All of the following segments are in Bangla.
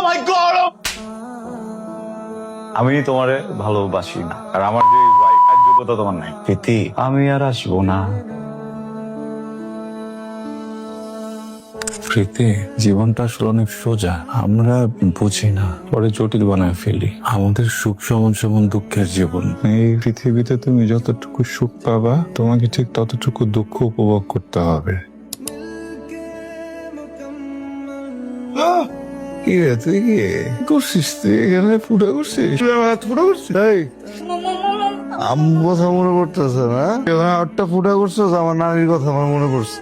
মাই গড, আমি তোমারে ভালোবাসি না, আর আমার যে যোগ্যতা তোমার নাই প্রীতি, আমি আর আসবো না। প্রীতি, জীবনটা আসলে অনেক সোজা, আমরা বুঝি না, পরে জটিল বানায় ফেলি। আমাদের সুখ সমান দুঃখের জীবন। এই পৃথিবীতে তুমি যতটুকু সুখ পাবা, তোমাকে ঠিক ততটুকু দুঃখ উপভোগ করতে হবে। কি রে, তুই কি করছিস? তুই এখানে পুরা করছিস? পুরা করছিস? আম্মু কথা মনে পড়তেছে না? আটটা ফুটা করছো, আমার নানির কথা আমার মনে পড়ছে।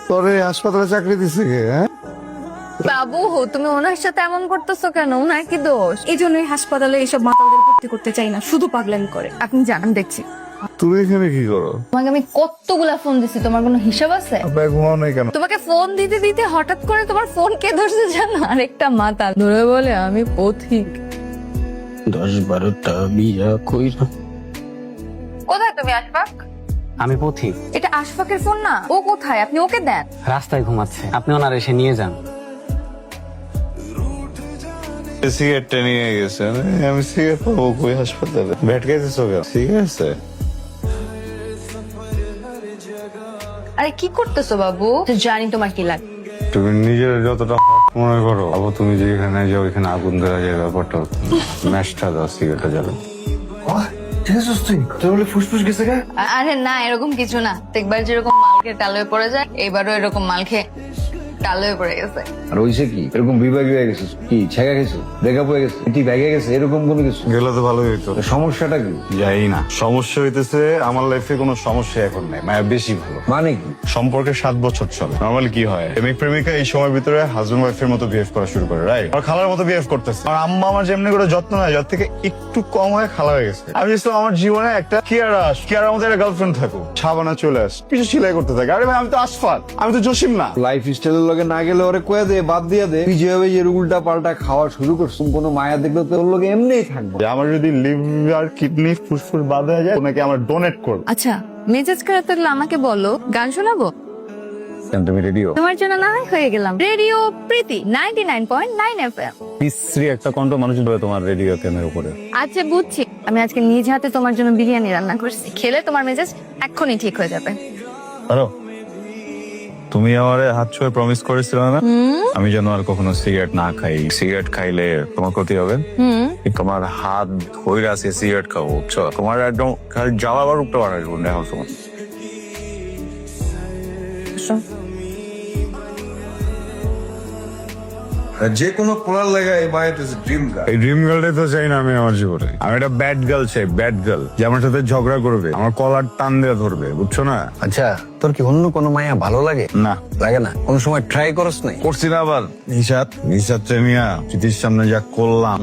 তোরে হাসপাতালে চাকরি দিছে কে? হ্যাঁ বাবু, তুমি ওনার সাথে এমন করতেছো কেন? ওনার কি দোষ? এই জন্যই হাসপাতালে এইসব মাতালদের ভর্তি করতে চাই না, শুধু পাগলামি করে। আপনি জানান, দেখছি। তুমি এখানে কি করো? তোমাকে আমি কতগুলা ফোন দিছি, তোমার কোনো হিসাব আছে? ঘুমাও নাই কেন? তোমাকে ফোন দিতে দিতে হঠাৎ করে তোমার ফোন কে ধরছে জানো? আরেকটা মাতাল ধরে বলে আমি পথিক। 10-12টা বিয়া কইরা। কোথায় তুমি, আশফাক? আমি পথিক। এটা আশফাকের ফোন না। ও কোথায়? আপনি ওকে দেন। রাস্তায় ঘুমাচ্ছে, আপনি ওনার এসে নিয়ে যান। সিগারেটটা নিয়ে গেছে। আমি সিগারেট পাবো কই হাসপাতালে? ভেট খাইতেছো কেন? ঠিক আছে। আরে কি করতেছো বাবু? জানি তোমার কি লাগে। তুমি নিজের যতটা মনে করো, আবু তুমি যেখানে যাও ওইখানে আগুন দেওয়া যায়, ব্যাপারটা ম্যাচটা দাও, সিগারেটটা জ্বালো। ফুসফুস গেছে গা? আরে না, এরকম কিছু না। একবার যেরকম মাল খেয়ে টাল হয়ে পড়ে যায়, এবারও এরকম মাল খেয়ে টাল হয়ে পড়ে গেছে। আর ওইসে কি এরকম বিভাগী হয়ে গেছিস? কি ছেঁকা গেছো, ব্রেকআপ হয়ে গেছে, এটি ব্যাগে গেছে, এরকম কোনো কিছু? গেলে তো ভালোই হইতো। সমস্যাটা কি? যাই না, সমস্যা হইতেছে আমার লাইফে কোনো সমস্যা এখন নাই, মায়া বেশি ভালো। মানে কি? সম্পর্কে 7 বছর চলে। নর্মালি কি হয়, প্রেমিক প্রেমিকা এই সময়ের ভিতরে হাজবেন্ড ওয়াইফের মতো বিহেভ করা শুরু করে, রাইট? আর খালার মতো বিহেভ করতেছে। আর আম্মা আমার যেমনি করে যত্ন নেয়, যার থেকে একটু কম হয়ে খালা হয়ে গেছে। আমি ভাবছিলাম আমার জীবনে একটা কিয়ারার মতো একটা গার্লফ্রেন্ড থাকুক, সাবানা চলে আস, কিছু সিলাই করতে থাকে। আরে ভাই, আমি তো আশফাক, আমি তো জসিম না। লাইফ স্টাইলের লগে না গেলে ওরে কয়ে দে, বাদ দিয়ে দে। তুই যেভাবে যে উল্টা পাল্টা খাওয়া শুরু করছিস, কোনো মায়া দেখলে তো ওর লগে এমনিই থাকবে। যে আমার যদি লিভার কিডনি ফুসফুস বাদ হয়ে যায়, ওনাকে আমার ডোনেট করবে। আচ্ছা, মেজাজ খারাপ থাকলে আমাকে বলো, গান শোনাবো? তুমি রেডিও? তোমার জন্য না হয় হয়ে গেলাম। রেডিও প্রীতি 99.9 FM। বিশ্রী একটা কণ্ঠ মানুষের ভাবে তোমার রেডিও কেনের উপরে। আচ্ছা বুঝছি, আমি আজকে নিজ হাতে তোমার জন্য বিরিয়ানি রান্না করছি। খেলে তোমার মেজাজ এক্ষুনি ঠিক হয়ে যাবে। হ্যালো, তুমি আমারে হাত ছুঁয়ে প্রমিস করেছিল না আমি যেন আর কখনো সিগারেট না খাই। সিগারেট খাইলে তোমার ক্ষতি হবে। তোমার হাত ধরে আছে সিগারেট খাবো, বুঝছো? তোমার একদম খালি যাওয়া আবার উঠতে পারা দেখো তোমার। যে কোনো পোলার লাগা এই মায়ের ড্রিম গার্ল। এই ড্রিম গার্লটাই তো চাই না আমি আমার জীবনে। আমি একটা ব্যাড গার্ল চাই, ব্যাড গার্ল, যে আমার সাথে ঝগড়া করবে, আমার কলার টান দিয়ে ধরবে, বুঝছো না? আচ্ছা, তোর কি অন্য কোনো মায়া ভালো লাগে? না, লাগে না? কোনো সময় ট্রাই করস নাই? করছি না আবার। নিশাত মিয়া চিঠির সামনে যা করলাম।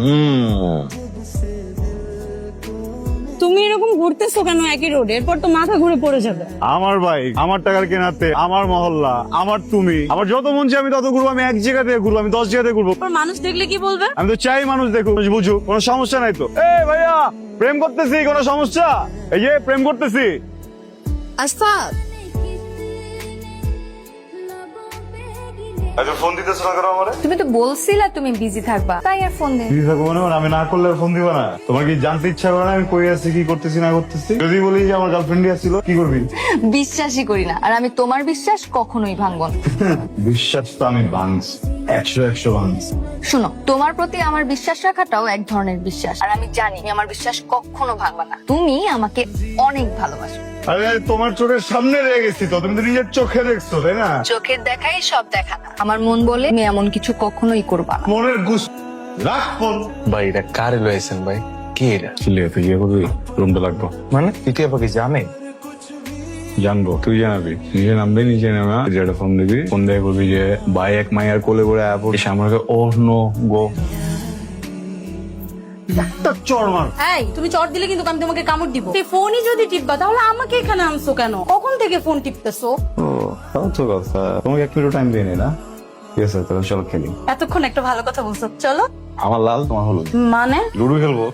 তুমি এরকম ঘুরতেছো কেন একই রোড? এরপর তো মাথা ঘুরে পড়ে যাবে। আমার বাইক, আমার টাকার কেনাতে, আমার মহল্লা, আমার তুমি, আমার যত মন চাই আমি তত ঘুরবো। আমি এক জায়গাতে ঘুরবো, আমি 10 জায়গাতে ঘুরবো। আর মানুষ দেখলে কি বলবে? আমি তো চাই মানুষ দেখুক, বুঝুক, কোনো সমস্যা নাই তো। এই ভাইয়া, প্রেম করতেছি, কোনো সমস্যা? এই যে প্রেম করতেছি। আশফাক, ফোন দিতেছ না কেন আমারে? তুমি তো বলছিলা তুমি বিজি থাকবা, তাই আর ফোন দেই। বিজি থাকবো মানে? আমি না করলে ফোন দিবা না? তোমার কি জানতে ইচ্ছা করে না আমি কই আছি, কি করতেছি না করতেছি? যদি বলি যে আমার গার্লফ্রেন্ডই আসছিল, কি করবি? বিশ্বাসই করি না, আর আমি তোমার বিশ্বাস কখনোই ভাঙবো না। বিশ্বাস তো আমি ভাঙছি, 100 ভাঙছি। শোনো, তোমার প্রতি আমার বিশ্বাস রাখাটাও এক ধরনের বিশ্বাস, আর আমি জানি তুমি আমার বিশ্বাস কখনো ভাঙবা না। তুমি আমাকে অনেক ভালোবাসো। আরে তোমার চোখের সামনে রয়ে গেছি তো, তুমি তো নিজের চোখে দেখছো, তাই না? চোখের দেখাই সব দেখা না। আমার মন বলে তুমি এমন কিছু কখনোই করবা না। মনের গুস রাখ ফোন। ভাই, এটা কারে লয়েছেন ভাই? কি এটা? চিলিয়ে তুই ইয়ে করবি, রুমটা লাগবো। মানে তুই আপাকে জানে? জানবো, তুই জানাবি। নিজে নামবি, নিজে নামা যেটা ফোন দিবি, ফোন দিয়ে বলবি যে ভাই এক মাইয়ার কোলে করে আপু এসে আমাকে ও নো গো একটা চড় মার। এই, তুমি চট দিলে কিন্তু আমি তোমাকে কামড় দিব। সেই ফোনই যদি টিপবা, তাহলে আমাকে এখানে আনছো কেন? কখন থেকে ফোন টিপতেছো? ও তাও তো কথা, তোমাকে এক মিনিট টাইম দিয়ে নি না? ঠিক আছে, তাহলে চলো খেলি। এতক্ষণ একটা ভালো কথা বলছো, চলো। আমার লাল, তোমার হলুদ। মানে লুডো খেলবো।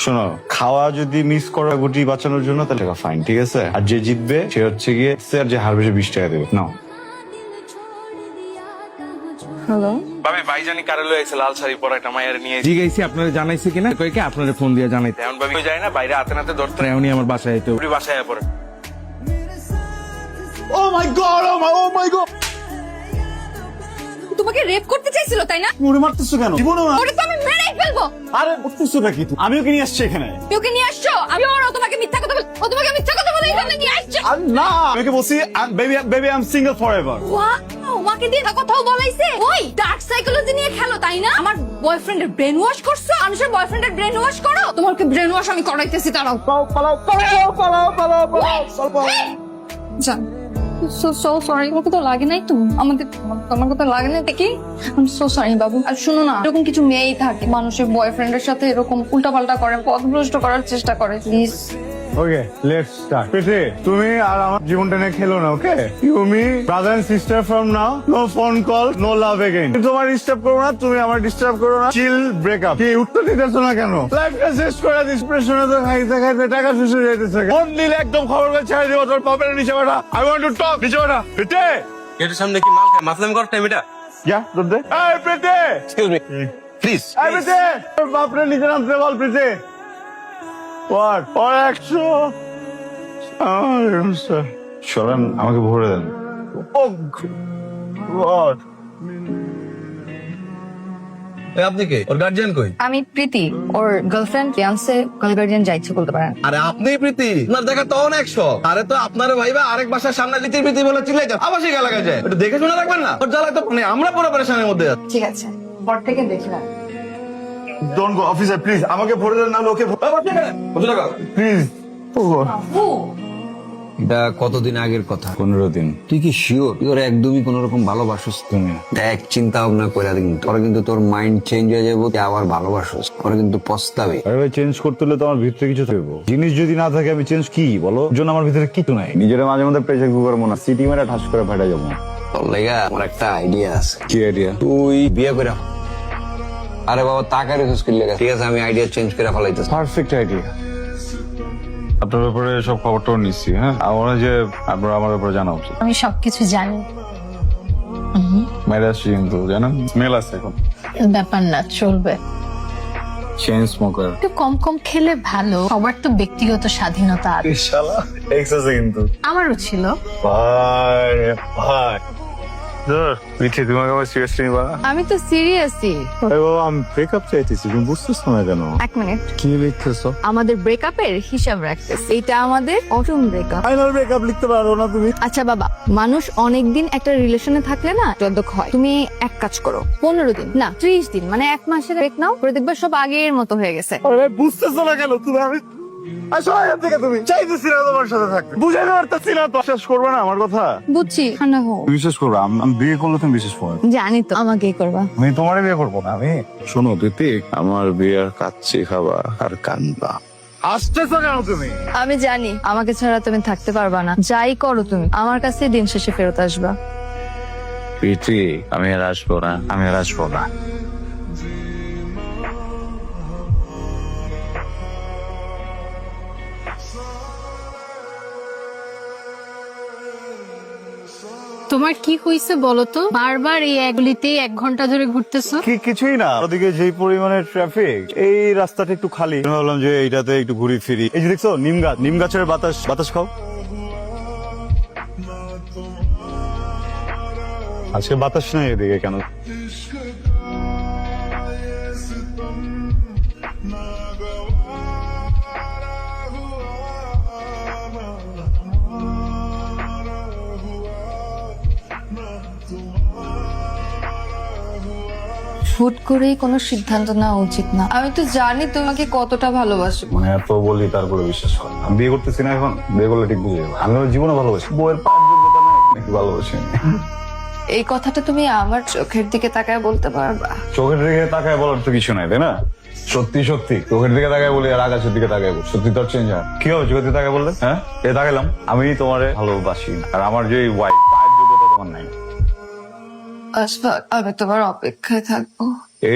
শোনো, খাওয়া যদি মিস করা গুটি বাঁচানোর জন্য, তাহলে ফাইন, ঠিক আছে? আর যে জিতবে সে হচ্ছে গিয়ে, আর যে হারবে সে 20 টাকা দেবে। নাও। হ্যালো ভাবি ভাইজানি কারে লয়ে আইছে লাল শাড়ি পরা একটা মায়ের নিয়ে জিজ্ঞাসি আপনারা জানাইছে কিনা কই কি আপনারা ফোন দিয়ে জানাইতে এমন ভাবি যায় না বাইরে হাতে নাতে ধরতে এমনই আমার বাসায় আইতে পুরি বাসায় পড়ে Oh my god, oh my god! তোমাকে রেপ করতে চাইছিল তাই না? মুড়ে মারতেছো কেন? জীবনও না। ওটা তো আমি মেরেই ফেলবো। আরে করতেছো নাকি তুমি? আমি ওকে নিয়ে আসছি এখানে। তুমি ওকে নিয়ে আসছো? আমি ও তোমাকে মিথ্যা কথা বল। ও তোমাকে মিথ্যা কথা বলে এখানে নিয়ে আসছো। আর না, আমি ওকে বলছি baby I am single forever. ওয়াকে দিয়ে কথাও বলাইছে। ওই ডার্ক সাইকোলজি নিয়ে খেলো তাই না? আমার বয়ফ্রেন্ডের ব্রেন ওয়াশ করছো? মানুষের বয়ফ্রেন্ডের ব্রেন ওয়াশ করো? তোমাকে ব্রেন ওয়াশ আমি করাইতেছি দাঁড়াও। যান। সো সরি, আমাকে তো লাগে নাই তো। তোমাকে তো লাগে নাই দেখি। সো সরি বাবু। আর শুনো না, এরকম কিছু মেয়েই থাকে মানুষের বয়ফ্রেন্ডের সাথে এরকম উল্টাপাল্টা করে, পথভ্রষ্ট করার চেষ্টা করে। Please okay, let's start. পেটে তুমি আর আমার জীবনটা নিয়ে খেলো না, okay? You me brother and sister from now. No phone call, no love again. তোমার ডিস্টার্ব করো না, তুমি আমার ডিস্টার্ব করো না। Chill breakup. কি উত্তর দিতেছো না কেন? লাইফটা শেষ করে ডিসপ্রেশনে তো খাইতে খাইতে টাকা শেষ হয়ে যাইতেছে। ফোন দিলে একদম খবর করে ছেড়ে দিও, তোর পাপের নিচে বেটা। I want to talk. নিচে বেটা। পেটে গেটের সামনে কি মাল খায় মাসলাম কর টাইম এটা যা দুধ দে। এই পেটে, এক্সকিউজ মি প্লিজ এই পেটে, তোর বাপরে নিচে নামতে বল পেটে। What? Or 100? চলেন, আমাকে ভরে দেন। ও গড, আপনি কে ওর গার্জিয়ান কই আমি প্রীতি, ওর গার্লফ্রেন্ড, ফিয়ান্সে, গার্জিয়ান যা ইচ্ছে বলতে পারেন। আরে আপনি প্রীতি আপনার দেখা তো অনেক শখ আরে তো আপনার ভাইবা আরেক বাসার সামনে লিতির প্রীতি বলে চিল্লাই যাও আবার সেই এলাকায় যায় একটু দেখে শুনে রাখবেন না ওর জ্বালায় তো মানে আমরা পুরো পরেশানের মধ্যে আছি ঠিক আছে, পর থেকে দেখলাম। ডোন্ট গো অফিসার প্লিজ, আমাকে ভরে দেন না ওকে প্লিজ। এটা কতদিন আগের কথা 15 দিন। তুই কি শিওর তুই ওর একদমই কোন রকম ভালোবাসিস তুমি দেখ চিন্তা ভাবনা করে কিন্তু তোর কিন্তু তোর মাইন্ড চেঞ্জ হয়ে যাবো তুই আবার ভালোবাসিস ওরা কিন্তু পস্তাবে আরে ভাই, চেঞ্জ করতে হলে তো আমার ভিতরে কিছু থাকবো। জিনিস যদি না থাকে আমি চেঞ্জ কি বলো? ওর জন্য আমার ভিতরে কিছু নাই। নিজের মাঝে মধ্যে প্রেসার কুকার মনে সিটি মেরে ঠাস করে ফাটা যাবো। তোর লেগা আমার একটা আইডিয়া আছে কি আইডিয়া? তুই বিয়ে করে আরে বাবা টাকা রেখেছিস কি লেগা ঠিক আছে আমি আইডিয়া চেঞ্জ করে ফেলাইতেছি পারফেক্ট আইডিয়া। আপনার ব্যাপারে সব খবরটাও নিচ্ছি। হ্যাঁ, আমার যে আপনার আমার ব্যাপারে জানা উচিত। আমি সবকিছু জানি। মেরে আসছি কিন্তু জানেন, স্মেল আছে এখন। ব্যাপার না, চলবে। Chain smoker. একটু কম কম খেলে ভালো, সবার তো ব্যক্তিগত স্বাধীনতা আছে। শালা এক্স আছে কিন্তু। আমারও ছিল। ভাই ভাই পিঠে তোমাকে আমার সিরিয়াসলি নিবা? আমি তো সিরিয়াসই। আরে বাবা, আমি ব্রেকআপ চাইতেছি, তুমি বুঝতেছ না কেন? এক মিনিট, কি লিখতেছো? আমাদের ব্রেকআপের হিসাব রাখতেছি। এটা আমাদের অটম ব্রেকআপ। ফাইনাল ব্রেকআপ লিখতে পারো না তুমি? আচ্ছা বাবা, মানুষ অনেকদিন একটা রিলেশনে থাকলে না যদ্দক হয়। তুমি এক কাজ করো, 15 দিন না 30 দিন মানে 1 মাসের ব্রেক নাও, করে দেখবে সব আগের মতো হয়ে গেছে। আরে বুঝতেছো না কেন তুমি? আমি আসো এখান থেকে, তুমি চাইতেছি না তোমার সাথে থাকতে, বুঝাইতে পারতেছি না তো। বিশ্বাস করবে না আমার কথা? বুঝছি, ঠান্ডা হও। বিশ্বাস করবে, আমি বিয়ে করলে তুমি বিশ্বাস করবে? জানি তো, আমাকেই করবা। আমি তোমারে বিয়ে করবো না। আমি শোনো দিতি, আমার বিয়ের কাচ্চি খাবা আর কান্দবা। আসতেছো কেন তুমি? আমি জানি আমাকে ছাড়া তুমি থাকতে পারবা না। যাই করো তুমি আমার কাছে দিন শেষে ফেরত আসবা। প্রীতি, আমি আর আসবো না, আমি আর আসবো না। তোমার কি হয়েছে বলো তো? বারবার এই একগুলিতেই 1 ঘন্টা ধরে ঘুরতেছো। কি কিছুই না, ওদিকে যেই পরিমাণের ট্রাফিক, এই রাস্তাটা একটু খালি, আমি ভাবলাম যে এইটাতে একটু ঘুরি ফিরি। এই যে দেখছো নিম গাছ, নিম গাছের বাতাস খাও। আজকে বাতাস নাই এদিকে কেন? হুট করেই কোনো সিদ্ধান্ত নেওয়া উচিত না। আমি তো জানি তোমাকে কতটা ভালোবাসি। মানে এত বলি তারপরে বিশ্বাস কর। আমি বিয়ে করতেছি না এখন, বিয়ে করলে ঠিক বুঝে যাবো। আমি ওর জীবনে ভালোবাসি, বউয়ের পাঁচ যোগ্যতা নাই নাকি ভালোবাসি। এই কথাটা তুমি আমার চোখের দিকে তাকায় বলতে পারবা? চোখের দিকে তাকায় বলার তো কিছু নাই, তাই না? সত্যি সত্যি চোখের দিকে তাকায় বলি আর আকাশের দিকে তাকায় বলি, সত্যি তোর চেঞ্জ হয়। কি হবে চোখের দিকে তাকায় বললে? হ্যাঁ, এ তাকাইলাম, আমি তোমারে ভালোবাসি আর আমার যে ওয়াইফ, পাঁচ যোগ্যতা তোমার নাই। আশফাক, আমি তোমার অপেক্ষায় থাকবো।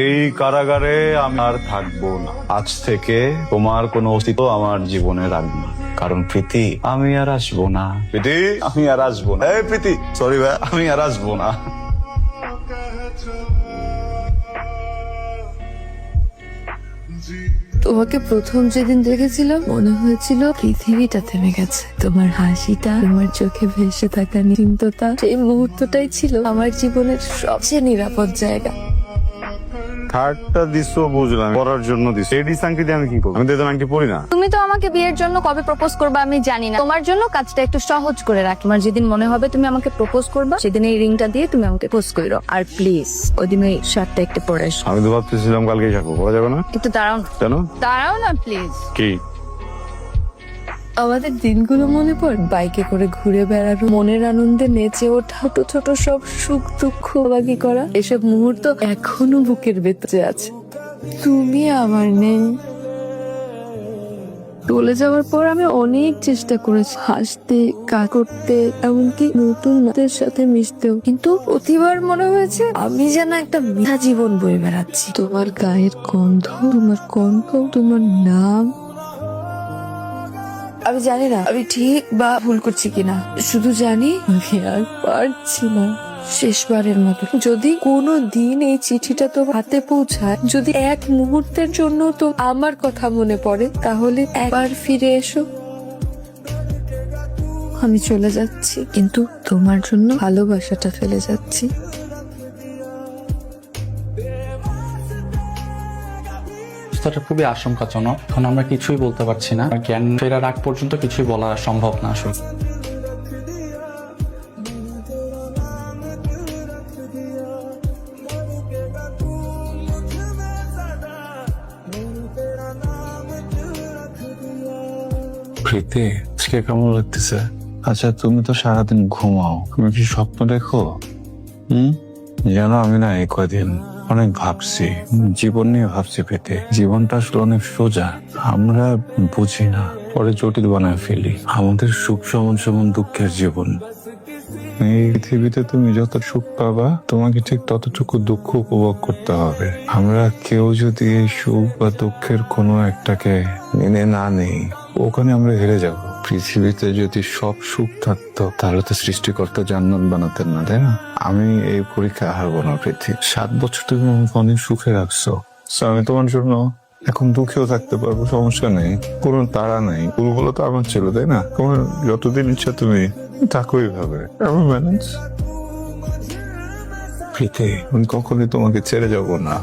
এই কারাগারে আমি আর থাকবো না। আজ থেকে তোমার কোনো অস্তিত্ব আমার জীবনে রাখবো না, কারণ প্রীতি আমি আর আসবো না। প্রীতি, আমি আর আসবো না। এই প্রীতি, সরি ভাই, আমি আর আসবো না। তোমাকে প্রথম যেদিন দেখেছিলাম মনে হয়েছিল পৃথিবীটা থেমে গেছে। তোমার হাসিটা, তোমার চোখে ভেসে থাকা নিশ্চিন্ততা, সেই মুহূর্তটাই ছিল আমার জীবনের সবচেয়ে নিরাপদ জায়গা। থার্ডটা দিছো বুঝলাম, পড়ার জন্য দিছো। এই ডিসাংটি দিয়ে আমি কি করবো? আমি তো আংটি পড়ি না। তুমি তো আমাকে বিয়ের জন্য কবে প্রপোজ করবে আমি জানি না। তোমার জন্য কাজটা একটু সহজ করে রাখ। তোমার যেদিন মনে হবে তুমি আমাকে প্রপোজ করবে, সেদিন এই রিংটা দিয়ে তুমি আমাকে প্রপোজ করো। আর প্লিজ ওই দিন ওই শার্টটা একটু পরে এসো। আমি তো ভাবতেছিলাম কালকেই যাবো, বলা যাবে না? একটু দাঁড়াও না। কেন? দাঁড়াও না প্লিজ। কি? আমাদের দিনগুলো মনে পড়ে, বাইকে করে ঘুরে বেড়ানো, মনের আনন্দে নেচে ওঠা, ছোট ছোট সব সুখ দুঃখ ভাগাভাগি করা, এসব মুহূর্ত এখনো বুকের ভেতরে আছে। তুমি আমার নেই। চলে যাওয়ার পর আমি অনেক চেষ্টা করেছি হাসতে, কাজ করতে, এমনকি নতুন মানুষের সাথে মিশতেও, কিন্তু প্রতিবার মনে হয়েছে আমি যেন একটা মিথ্যা জীবন বয়ে বেড়াচ্ছি। তোমার গায়ের গন্ধ, তোমার কণ্ঠ, তোমার নাম, আমি জানি না আমি ঠিক বা ভুল করছি কিনা, শুধু জানি আমি আর পারছি না। শেষবারের মতো যদি কোনো দিন এই চিঠিটা তো হাতে পৌঁছায়, যদি এক মুহূর্তের জন্য তো আমার কথা মনে পড়ে, তাহলে একবার ফিরে এসো। আমি চলে যাচ্ছি, কিন্তু তোমার জন্য ভালোবাসাটা ফেলে যাচ্ছি। অবস্থাটা খুবই আশঙ্কাজনক। এখন আমরা কিছুই বলতে পারছি না, জ্ঞান ফেরার আগ পর্যন্ত কিছুই বলা সম্ভব না আসলে। প্রীতি, আজকে কেমন লাগতেছে? আচ্ছা, তুমি তো সারাদিন ঘুমাও, তুমি কি স্বপ্ন দেখো? জানো, আমি না এই কদিন অনেক ভাবছি, জীবন নিয়ে ভাবছি প্রীতি। জীবনটা আসলে অনেক সোজা, আমরা বুঝি না, পরে জটিল বানায় ফেলি। আমাদের সুখ সমান সমান দুঃখের জীবন। এই পৃথিবীতে তুমি যত সুখ পাবা, তোমাকে ঠিক ততটুকু দুঃখ উপভোগ করতে হবে। আমরা কেউ যদি এই সুখ বা দুঃখের কোনো একটাকে মেনে না নেই, ওখানে আমরা হেরে যাব। পৃথিবীতে যদি সব সুখ থাকতো, তাহলে তো সৃষ্টিকর্তা জান্নাত বানাতেন না, তাই না? আমি এই পরীক্ষায় হারবো না প্রীতি। 7 বছর তুমি আমাকে অনেক সুখে রাখছো, So, আমি তোমার জন্য এখন দুঃখেও থাকতে পারবো, সমস্যা নেই, কোনো তাড়া নেই। ভুলগুলো তো আমার ছিল, তাই না? তোমার যতদিন ইচ্ছা তুমি থাকো এইভাবে, আমি ম্যানেজ। প্রীতি, আমি কখনোই তোমাকে ছেড়ে যাবো না।